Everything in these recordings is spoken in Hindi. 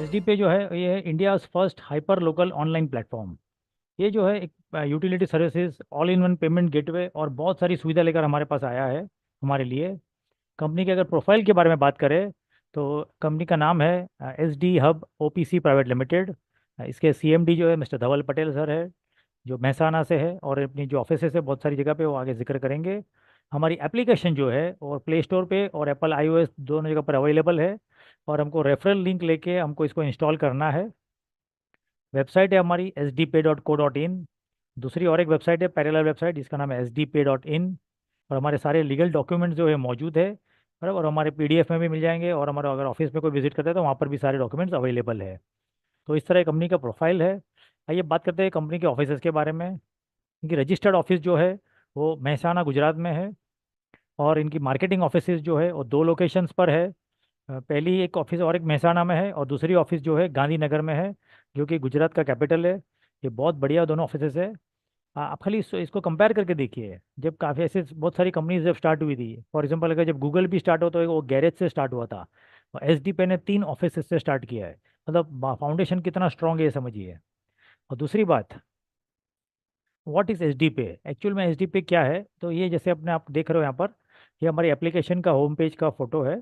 एस डी पे जो है ये है India first hyper local online platform. ये जो है एक utility services all in one payment gateway और बहुत सारी सुविधा लेकर हमारे पास आया है हमारे लिए। कंपनी के अगर प्रोफाइल के बारे में बात करें तो कंपनी का नाम है S D hub O P C private limited. इसके सी एम डी जो है मिस्टर धवल पटेल सर है, जो महसाना से है, और अपनी जो ऑफिस है बहुत सारी जगह पे वो आगे जिक्र करेंगे। हमारी एप्लीकेशन जो है और प्ले स्टोर पे और एप्पल आईओएस दोनों जगह पर अवेलेबल है, और हमको रेफरल लिंक लेके हमको इसको इंस्टॉल करना है। वेबसाइट है हमारी sdpay.co.in। दूसरी और एक वेबसाइट है पैरेलल वेबसाइट जिसका नाम है sdpay.in। और हमारे सारे लीगल डॉक्यूमेंट्स जो है मौजूद है, बराबर, और हमारे पीडीएफ में भी मिल जाएंगे, और हमारा अगर ऑफिस में कोई विजिट करता है तो वहाँ पर भी सारे डॉक्यूमेंट्स अवेलेबल है। तो इस तरह कंपनी का प्रोफाइल है। आइए बात करते हैं कंपनी के ऑफिस के बारे में। इनकी रजिस्टर्ड ऑफिस जो है वो महसाना गुजरात में है, और इनकी मार्केटिंग ऑफिस जो है वो दो लोकेशंस पर है। पहली एक ऑफिस और एक महसाना में है, और दूसरी ऑफिस जो है गांधीनगर में है, जो कि गुजरात का कैपिटल है। ये बहुत बढ़िया दोनों ऑफिस है। आप खाली इसको कंपेयर करके देखिए। जब काफ़ी ऐसे बहुत सारी कंपनीज जब स्टार्ट हुई थी, फॉर एग्जांपल अगर जब गूगल भी स्टार्ट हो तो वो गैरेज से स्टार्ट हुआ था, और एस डी पे ने 3 ऑफिस से स्टार्ट किया है। मतलब फाउंडेशन कितना स्ट्रांग है ये समझिए। और दूसरी बात, व्हाट इज़ एच डी पे। एक्चुअल में एच डी पे क्या है, तो ये जैसे अपने आप देख रहे हो यहाँ पर, ये हमारी एप्लीकेशन का होम पेज का फोटो है।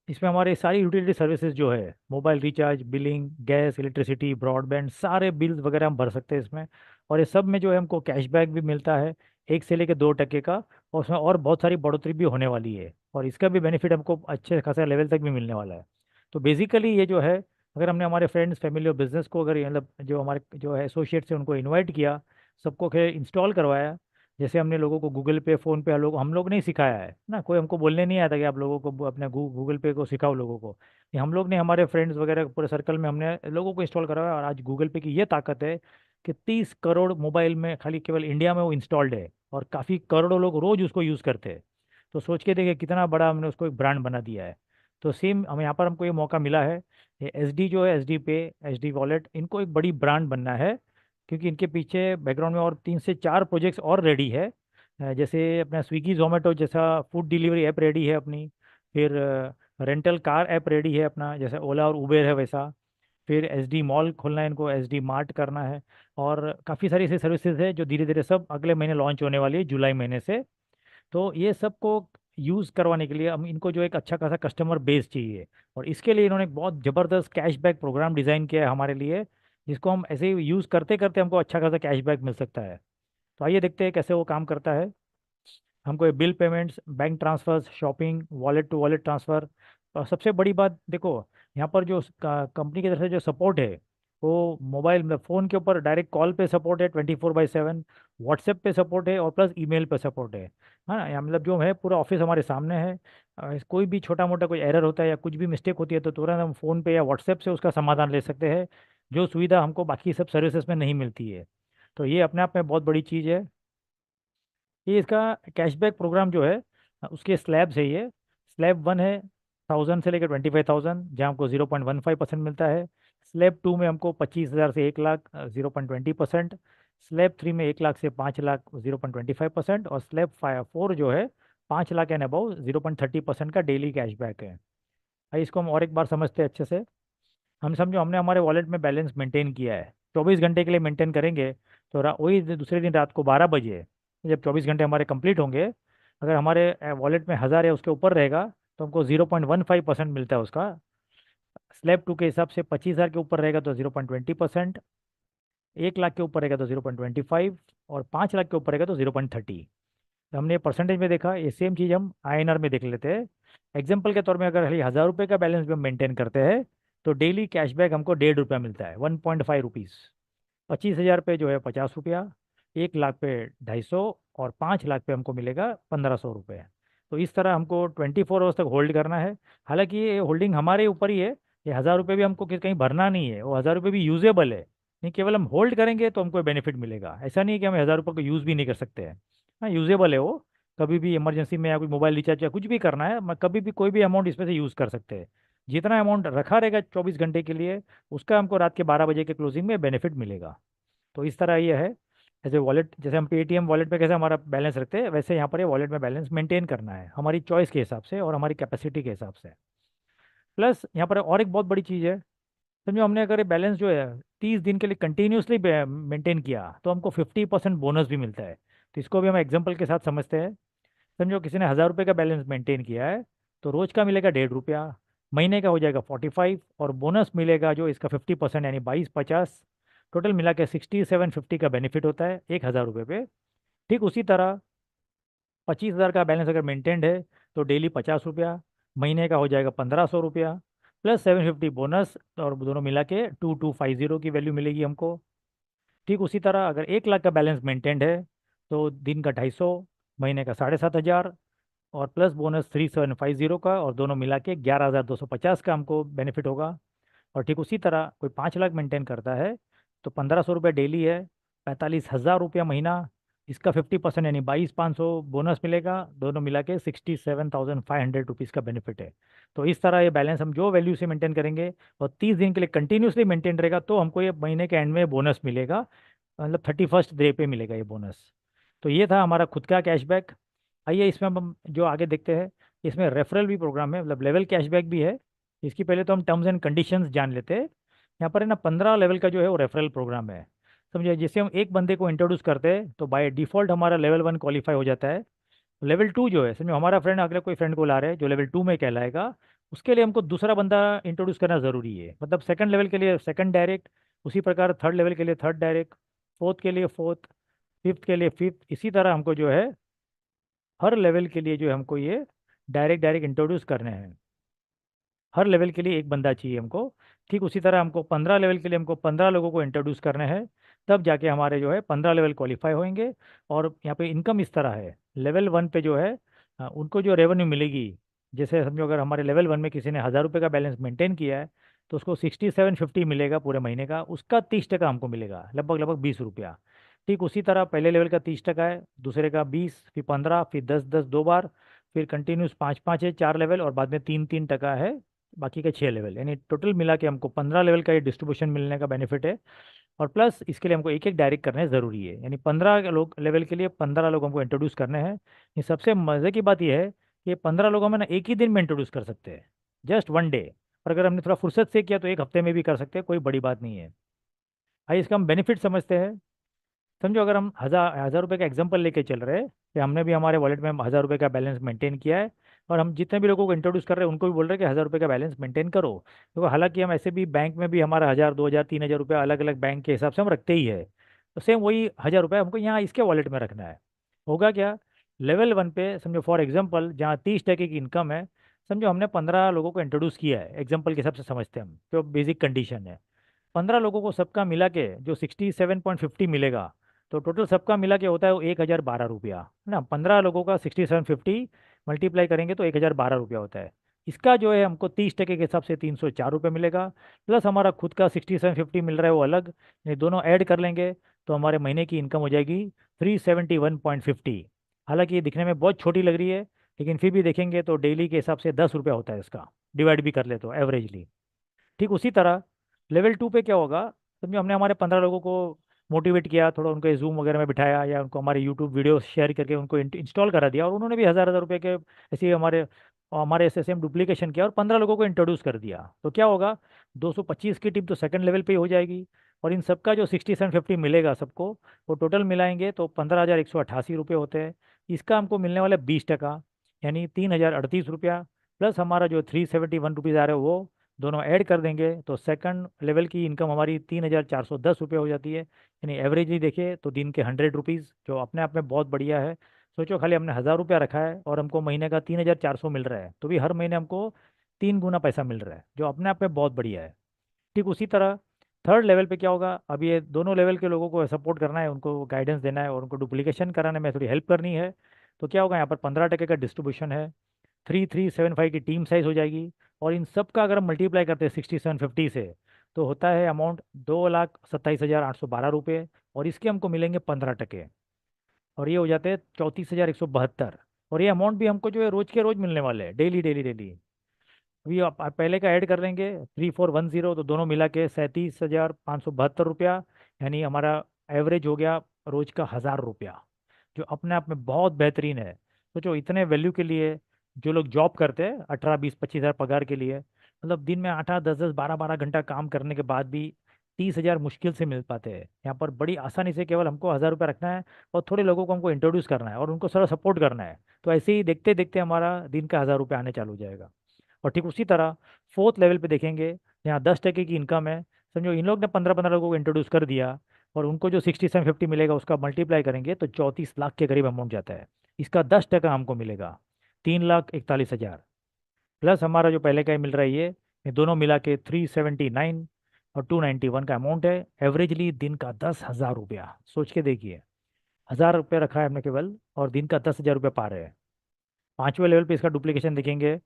इसमें हमारे सारी यूटिलिटी सर्विसेज जो है, mobile recharge, billing, gas, electricity, broadband, सारे बिल्स वगैरह हम भर सकते हैं इसमें। और ये सब में जो है हमको कैशबैक भी मिलता है 1 से लेकर 2% का। और उसमें और बहुत सारी बढ़ोतरी भी होने वाली है, और इसका भी बेनिफिट हमको अच्छे खासे लेवल तक भी मिलने वाला है। तो बेसिकली ये जो है, अगर हमने हमारे फ्रेंड्स, फैमिली और बिजनेस को, अगर मतलब जो हमारे जो है एसोसिएट्स हैं उनको इन्वाइट किया, सबको खैर इंस्टॉल करवाया। जैसे हमने लोगों को गूगल पे, फ़ोन पे, हम लोग नहीं सिखाया है ना, कोई हमको बोलने नहीं आया था कि आप लोगों को अपने गूगल पे को सिखाओ लोगों को। ये हम लोग ने हमारे फ्रेंड्स वगैरह पूरे सर्कल में हमने लोगों को इंस्टॉल करवाया, और आज गूगल पे की ये ताकत है कि 30 करोड़ मोबाइल में खाली केवल इंडिया में वो इंस्टॉल्ड है, और काफ़ी करोड़ों लोग रोज़ उसको यूज़ करते हैं। तो सोच के देखिए कितना बड़ा हमने उसको एक ब्रांड बना दिया है। तो सेम हम यहाँ पर हमको ये मौका मिला है। ये एस डी जो है, एस डी पे, एस डी वॉलेट, इनको एक बड़ी ब्रांड बनना है, क्योंकि इनके पीछे बैकग्राउंड में और 3 से 4 प्रोजेक्ट्स और रेडी है। जैसे अपना स्विगी जोमेटो जैसा फूड डिलीवरी ऐप रेडी है अपनी। फिर रेंटल कार ऐप रेडी है अपना, जैसे ओला और उबेर है वैसा। फिर एस डी मॉल खोलना है इनको, एस डी मार्ट करना है। और काफ़ी सारी ऐसी सर्विसेज है जो धीरे धीरे सब अगले महीने लॉन्च होने वाली है, जुलाई महीने से। तो ये सबको यूज़ करवाने के लिए हम इनको जो एक अच्छा खासा कस्टमर बेस चाहिए, और इसके लिए इन्होंने एक बहुत ज़बरदस्त कैशबैक प्रोग्राम डिज़ाइन किया है हमारे लिए, जिसको हम ऐसे ही यूज़ करते करते हमको अच्छा खासा कैशबैक मिल सकता है। तो आइए देखते हैं कैसे वो काम करता है। हमको ये bill payments, bank transfers, shopping, wallet to wallet transfer, और सबसे बड़ी बात देखो, यहाँ पर जो कंपनी की तरफ से जो सपोर्ट है, वो मोबाइल में फ़ोन के ऊपर डायरेक्ट कॉल पे सपोर्ट है 24/7, व्हाट्सएप पे सपोर्ट है, और प्लस ईमेल पे सपोर्ट है। हाँ, यहाँ मतलब जो है पूरा ऑफिस हमारे सामने है। कोई भी छोटा मोटा कोई एरर होता है या कुछ भी मिस्टेक होती है तो तुरंत हम फ़ोन पे या व्हाट्सएप से उसका समाधान ले सकते हैं, जो सुविधा हमको बाकी सब सर्विसेज में नहीं मिलती है। तो ये अपने आप में बहुत बड़ी चीज़ है। ये इसका कैशबैक प्रोग्राम जो है, उसके स्लैब्स है ये। स्लैब 1 है 1000 से लेकर 25,000, जहाँ हमको 0.15% मिलता है। स्लैब 2 में हमको 25,000 से 1 लाख, 0.20%। स्लैब 3 में 1 लाख से 5 लाख, 0.25%। और स्लैब 4 जो है 5 लाख एंड अबव, 0.30% का डेली कैशबैक है। आइए इसको हम और एक बार समझते हैं अच्छे से। हम समझो हमने हमारे वॉलेट में बैलेंस मेंटेन किया है, 24 घंटे के लिए मेंटेन करेंगे। तो वही दूसरे दिन रात को 12 बजे, जब 24 घंटे हमारे कंप्लीट होंगे, अगर हमारे वॉलेट में 1000 या उसके ऊपर रहेगा तो हमको 0.15% मिलता है उसका। स्लैब 2 के हिसाब से 25,000 के ऊपर रहेगा तो 0.20%, 1 लाख के ऊपर रहेगा तो 0.25, और 5 लाख के ऊपर रहेगा तो 0.30। तो हमने परसेंटेज में देखा, ये सेम चीज़ हम INR में देख लेते हैं। एग्जाम्पल के तौर में अगर खाली 1000 रुपये का बैलेंस भी हम मेंटेन करते हैं तो डेली कैशबैक हमको 1.5 रुपया मिलता है, 1.5 रुपीज़। 25,000 पे जो है 50 रुपया, 1 लाख पे 250, और 5 लाख पे हमको मिलेगा 1,500 रुपये। तो इस तरह हमको 24 आवर्स तक होल्ड करना है। हालांकि ये होल्डिंग हमारे ऊपर ही है। ये 1000 रुपये भी हमको कहीं भरना नहीं है, वो 1000 रुपये भी यूजेबल है। नहीं, केवल हम होल्ड करेंगे तो हमको बेनिफिट मिलेगा, ऐसा नहीं है कि हम 1000 रुपये को यूज़ भी नहीं कर सकते हैं। हाँ, यूजेबल है वो। कभी भी इमरजेंसी में या कोई मोबाइल रिचार्ज या कुछ भी करना है, कभी भी कोई भी अमाउंट इसमें से यूज़ कर सकते हैं। जितना अमाउंट रखा रहेगा 24 घंटे के लिए, उसका हमको रात के 12 बजे के क्लोजिंग में बेनिफिट मिलेगा। तो इस तरह ये है। ऐसे वॉलेट, जैसे हम पेटीएम वॉलेट पे कैसे हमारा बैलेंस रखते हैं, वैसे यहाँ पर ये वॉलेट में बैलेंस मेंटेन करना है हमारी चॉइस के हिसाब से और हमारी कैपेसिटी के हिसाब से। प्लस यहाँ पर और एक बहुत बड़ी चीज़ है, समझो हमने अगर ये बैलेंस जो है 30 दिन के लिए कंटिन्यूसली मेंटेन किया तो हमको 50% बोनस भी मिलता है। तो इसको भी हम एग्जांपल के साथ समझते हैं। समझो किसी ने 1,000 रुपये का बैलेंस मेंटेन किया है, तो रोज का मिलेगा 1.5 रुपया, महीने का हो जाएगा 45, और बोनस मिलेगा जो इसका 50% यानी 22, 50, टोटल मिला के 6750 का बेनिफिट होता है 1,000 रुपये पे। ठीक उसी तरह 25,000 का बैलेंस अगर मेंटेन्ड है तो डेली 50 रुपया, महीने का हो जाएगा 1,500 रुपया, प्लस 750 बोनस, और दोनों मिला के 2250 की वैल्यू मिलेगी हमको। ठीक उसी तरह अगर 1 लाख का बैलेंस मेंटेन्ड है तो दिन का 250, महीने का 7,500, और प्लस बोनस 3750 का, और दोनों मिला के 11,250 का हमको बेनिफिट होगा। और ठीक उसी तरह कोई 5 लाख मेंटेन करता है तो 1,500 रुपये डेली है, 45,000 रुपया महीना, इसका 50% यानी 22,500 बोनस मिलेगा, दोनों मिला के 67,500 रुपीज़ का बेनिफिट है। तो इस तरह ये बैलेंस हम जो वैल्यू से मेंटेन करेंगे और 30 दिन के लिए कंटिन्यूसली मेंटेन रहेगा तो हमको ये महीने के एंड में बोनस मिलेगा, मतलब 31st डे पे मिलेगा ये बोनस। तो ये था हमारा खुद का कैशबैक। आइए इसमें हम जो आगे देखते हैं, इसमें रेफरल भी प्रोग्राम है, मतलब लेवल कैशबैक भी है। इसकी पहले तो हम टर्म्स एंड कंडीशंस जान लेते हैं। यहाँ पर है ना 15 लेवल का जो है वो रेफरल प्रोग्राम है। समझिए जैसे हम एक बंदे को इंट्रोड्यूस करते हैं तो बाय डिफ़ॉल्ट हमारा लेवल 1 क्वालिफाई हो जाता है। लेवल 2 जो है, समझो हमारा फ्रेंड अगले कोई फ्रेंड को ला रहे हैं जो लेवल 2 में कहलाएगा, उसके लिए हमको दूसरा बंदा इंट्रोड्यूस करना ज़रूरी है। मतलब सेकंड लेवल के लिए सेकंड डायरेक्ट, उसी प्रकार थर्ड लेवल के लिए थर्ड डायरेक्ट, फोर्थ के लिए फोर्थ, फिफ्थ के लिए फिफ्थ, इसी तरह हमको जो है हर लेवल के लिए जो है हमको ये डायरेक्ट डायरेक्ट इंट्रोड्यूस करने हैं। हर लेवल के लिए एक बंदा चाहिए हमको। ठीक उसी तरह हमको 15 लेवल के लिए हमको 15 लोगों को इंट्रोड्यूस करने हैं, तब जाके हमारे जो है 15 लेवल क्वालिफाई होंगे। और यहाँ पे इनकम इस तरह है, लेवल 1 पे जो है उनको जो रेवेन्यू मिलेगी, जैसे समझो अगर हमारे लेवल 1 में किसी ने 1,000 रुपये का बैलेंस मेंटेन किया है तो उसको 6750 मिलेगा पूरे महीने का, उसका 30% हमको मिलेगा, लगभग लगभग 20 रुपया। ठीक उसी तरह पहले लेवल का 30% है, दूसरे का 20, फिर 15, फिर 10, 10 2 बार, फिर कंटिन्यूस 5, 5 है 4 लेवल, और बाद में 3, 3 टका है बाकी के 6 लेवल, यानी टोटल मिला के हमको 15 लेवल का ये डिस्ट्रीब्यूशन मिलने का बेनिफिट है। और प्लस इसके लिए हमको एक एक डायरेक्ट करने ज़रूरी है, यानी 15 लोग लेवल के लिए 15 लोग हमको इंट्रोड्यूस करने हैं। ये सबसे मज़े की बात यह है कि 15 लोग हम है ना एक ही दिन में इंट्रोड्यूस कर सकते हैं, जस्ट 1 डे। और अगर हमने थोड़ा फुर्सत से किया तो एक हफ्ते में भी कर सकते हैं, कोई बड़ी बात नहीं है। आइए इसका हम बेनिफिट समझते हैं। समझो अगर हम 1,000 रुपये का एग्जांपल लेके चल रहे हैं कि हमने भी हमारे वॉलेट में 1,000 रुपये का बैलेंस मेंटेन किया है, और हम जितने भी लोगों को इंट्रोड्यूस कर रहे हैं उनको भी बोल रहे हैं कि 1,000 रुपये का बैलेंस मेंटेन करो। तो हालांकि हम ऐसे भी बैंक में भी हमारा 1,000, 2,000, 3,000 रुपये अलग अलग बैंक के हिसाब से हम रखते ही है, तो सेम वही 1,000 रुपये हमको यहाँ इसके वॉलेट में रखना है। होगा क्या, लेवल 1 पे समझो फॉर एग्जाम्पल जहाँ 30% की इनकम है, समझो हमने 15 लोगों को इंट्रोड्यूस किया है, एग्जाम्पल के हिसाब से समझते हैं हम, जो बेसिक कंडीशन है। 15 लोगों को सबका मिला के जो 6750 मिलेगा, तो टोटल सबका मिला के होता है वो 1,012 रुपया, है ना। 15 लोगों का 6750 मल्टीप्लाई करेंगे तो 1,012 रुपया होता है। इसका जो है हमको 30% के हिसाब से 304 रुपये मिलेगा, प्लस हमारा खुद का 6750 मिल रहा है वो अलग, ये दोनों ऐड कर लेंगे तो हमारे महीने की इनकम हो जाएगी 371.50। हालांकि ये दिखने में बहुत छोटी लग रही है, लेकिन फिर भी देखेंगे तो डेली के हिसाब से 10 रुपया होता है इसका, डिवाइड भी कर ले तो एवरेजली। ठीक उसी तरह लेवल 2 पे क्या होगा, समझो हमने हमारे 15 लोगों को मोटिवेट किया, थोड़ा उनको जूम वगैरह में बिठाया या उनको हमारे यूट्यूब वीडियो शेयर करके उनको इंस्टॉल करा दिया, और उन्होंने भी 1,000 1,000 रुपये के ऐसे ही हमारे ऐसे सेम डुप्लीकेशन किया और 15 लोगों को इंट्रोड्यूस कर दिया, तो क्या होगा, 225 की टीम तो सेकंड लेवल पे ही हो जाएगी। और इन सबका जो 6750 मिलेगा सबको, वो टोटल मिलाएंगे तो 15,188 रुपये होते हैं। इसका हमको मिलने वाला 20%, यानी 3,038 रुपया, प्लस हमारा जो 371 रुपीज़ आ रहा है वो दोनों ऐड कर देंगे तो सेकंड लेवल की इनकम हमारी 3,410 रुपये हो जाती है। यानी एवरेजली देखिए तो दिन के 100 रुपीज़, जो अपने आप में बहुत बढ़िया है। सोचो खाली हमने 1,000 रुपया रखा है और हमको महीने का 3,400 मिल रहा है, तो भी हर महीने हमको 3 गुना पैसा मिल रहा है, जो अपने आप में बहुत बढ़िया है। ठीक उसी तरह थर्ड लेवल पे क्या होगा, अब ये दोनों लेवल के लोगों को सपोर्ट करना है, उनको गाइडेंस देना है और उनको डुप्लीकेशन कराने में थोड़ी हेल्प करनी है। तो क्या होगा, यहाँ पर 15% का डिस्ट्रीब्यूशन है, 3,375 की टीम साइज हो जाएगी, और इन सब का अगर हम मल्टीप्लाई करते हैं 6750 से, तो होता है अमाउंट 2,27,812 रुपये, और इसके हमको मिलेंगे 15%, और ये हो जाते हैं 34,172। और ये अमाउंट भी हमको जो है रोज के रोज मिलने वाले हैं, डेली डेली डेली। अभी आप पहले का ऐड कर लेंगे 3,410, तो दोनों मिला के 37,572 रुपया, यानी हमारा एवरेज हो गया रोज का 1,000 रुपया, जो अपने आप में बहुत बेहतरीन है। सोचो इतने वैल्यू के लिए जो लोग जॉब करते हैं 18, 20, 25 हज़ार पगार के लिए, मतलब दिन में 8 8 10 10 12 12 घंटा काम करने के बाद भी 30,000 मुश्किल से मिल पाते हैं। यहाँ पर बड़ी आसानी से केवल हमको 1,000 रुपये रखना है और थोड़े लोगों को हमको इंट्रोड्यूस करना है और उनको सारा सपोर्ट करना है। तो ऐसे ही देखते देखते हमारा दिन का 1,000 रुपये आने चालू हो जाएगा। और ठीक उसी तरह फोर्थ लेवल पे देखेंगे, यहाँ 10% की इनकम है। समझो इन लोग ने 15 15 लोगों को इंट्रोड्यूस कर दिया और उनको जो 6750 मिलेगा उसका मल्टीप्लाई करेंगे तो 34 लाख के करीब अमाउंट जाता है। इसका 10% हमको मिलेगा, 3,41,000। प्लस हमारा जो पहले का ही मिल रहा है ये दोनों मिला के 379 और 291 का अमाउंट है। एवरेजली दिन का 10,000 रुपया, सोच के देखिए। 1,000 रुपये रखा है हमने केवल और दिन का 10,000 रुपये पा रहे हैं। पांचवें लेवल पे इसका डुप्लीकेशन देखेंगे।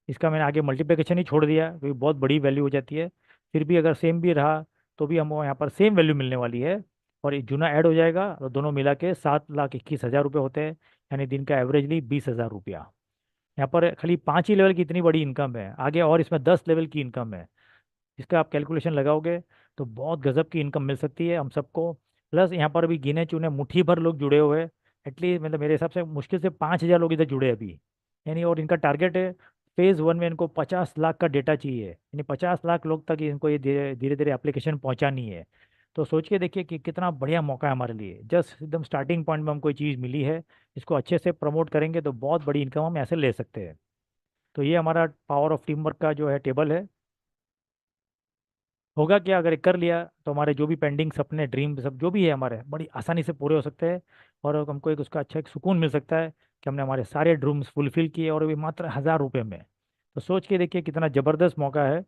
इसका मैंने आगे मल्टीप्लिकेशन ही छोड़ दिया क्योंकि बहुत बड़ी वैल्यू हो जाती है। फिर भी अगर सेम भी रहा तो भी हमको यहाँ पर सेम वैल्यू मिलने वाली है। और एक जूना ऐड हो जाएगा और दोनों मिला के 7,21,000 रुपये होते हैं। यानी दिन का एवरेजली 20,000 रुपया। यहाँ पर खाली 5 ही लेवल की इतनी बड़ी इनकम है, आगे और इसमें 10 लेवल की इनकम है। इसका आप कैलकुलेशन लगाओगे तो बहुत गजब की इनकम मिल सकती है हम सबको। प्लस यहाँ पर भी गिने चुने मुट्ठी भर लोग जुड़े हुए हैं। एटलीस्ट मतलब मेरे हिसाब से मुश्किल से 5,000 लोग इधर जुड़े हैं अभी। यानी और इनका टारगेट है फेज़ 1 में इनको 50 लाख का डेटा चाहिए, यानी 50 लाख लोग तक इनको ये धीरे धीरे धीरे एप्लीकेशन पहुंचानी है। तो सोच के देखिए कि कितना बढ़िया मौका है हमारे लिए। जस्ट एकदम स्टार्टिंग पॉइंट में हम कोई चीज़ मिली है, इसको अच्छे से प्रमोट करेंगे तो बहुत बड़ी इनकम हम ऐसे ले सकते हैं। तो ये हमारा पावर ऑफ टीम वर्क का जो है टेबल है। होगा क्या अगर ये कर लिया तो हमारे जो भी पेंडिंग सपने ड्रीम सब जो भी है हमारे बड़ी आसानी से पूरे हो सकते हैं। और हमको एक उसका अच्छा एक सुकून मिल सकता है कि हमने हमारे सारे ड्रीम्स फुलफिल किए और भी मात्र 1,000 रुपये में। तो सोच के देखिए कितना ज़बरदस्त मौका है।